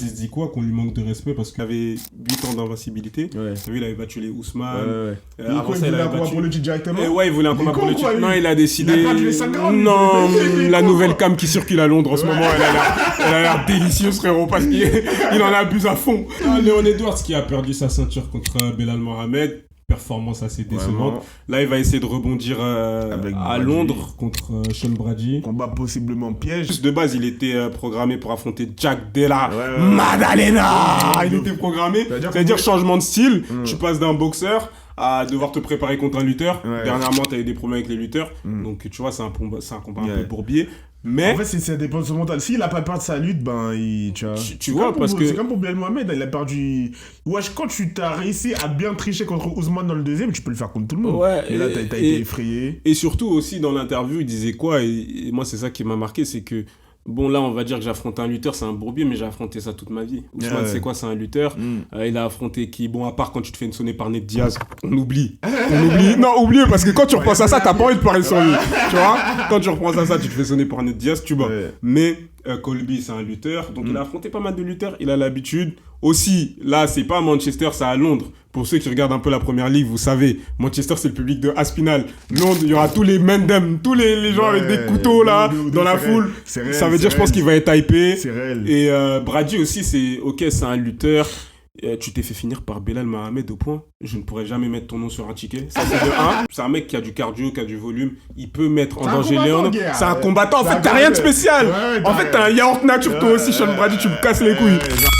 Il se dit quoi qu'on lui manque de respect parce qu'il avait 8 ans d'invincibilité. Ouais. T'as vu, il avait battu les Ousmane. Ouais. Avant ça, il il voulait un avait combat battu. pour le titre directement. Ouais, il voulait un combat pour le titre. Non, il a décidé. Il a perdu les 5 rounds. Non, Il est la con, nouvelle quoi. cam qui circule à Londres en ce moment, elle a l'air délicieuse, frérot, parce qu'il il en abuse à fond. Léon Edwards qui a perdu sa ceinture contre Belal Mohamed. Performance assez décevante. Vraiment. Là, il va essayer de rebondir Avec à Brady. Londres contre Sean Brady. Combat possiblement piège. De base, il était programmé pour affronter Jack Della Ouais. Maddalena. Ouais, Il de était ouf. programmé. C'est-à-dire C'est-à-dire que- changement de style. Tu passes d'un boxeur à devoir te préparer contre un lutteur. Ouais. Dernièrement, tu as eu des problèmes avec les lutteurs. Donc, tu vois, c'est un combat un peu bourbier. Mais En fait, ça dépend de son mental. S'il a pas peur de sa lutte, ben, tu vois. Tu vois, parce que- C'est comme pour Belal Mohamed, il a perdu. Wesh, quand tu t'as réussi à bien tricher contre Ousmane dans le deuxième, tu peux le faire contre tout le monde. Ouais, Et là, t'as et- été effrayé. Et surtout aussi dans l'interview, il disait quoi et moi, c'est ça qui m'a marqué, c'est que bon, là, on va dire que j'affronte un lutteur, c'est un bourbier, mais j'ai affronté ça toute ma vie. Ousmane, Ouais. c'est quoi? C'est un lutteur. Il a affronté qui? Bon, à part quand tu te fais une sonnée par Ned Diaz, on oublie. Non, oubliez, parce que quand tu repenses à ça, t'as pas envie de parler sur lui. Tu vois? Quand tu repenses à ça, tu te fais sonner par Ned Diaz, tu vois. Ouais. Mais Colby, c'est un lutteur, donc il a affronté pas mal de lutteurs, il a l'habitude. Aussi, là, c'est pas à Manchester, c'est à Londres. Pour ceux qui regardent un peu la première ligue, vous savez, Manchester, c'est le public de Aspinall. Londres, il y aura tous les mendem, tous les gens avec des couteaux là, dans la c'est réel. foule. C'est réel, Ça veut c'est dire, je pense réel. qu'il va être hypé. C'est réel. Et Brady aussi, c'est ok, c'est un lutteur. Tu t'es fait finir par Belal Mohamed au point. Je ne pourrais jamais mettre ton nom sur un ticket. Ça, c'est de 1. C'est un mec qui a du cardio, qui a du volume. Il peut mettre en C'est un danger combattant, Léon. gars. C'est un combattant. En C'est fait, un t'as rien de combattant. spécial. Ouais, En fait, t'as un yaourt nature, toi aussi, Sean Brady, tu me casses les couilles. Ouais, genre,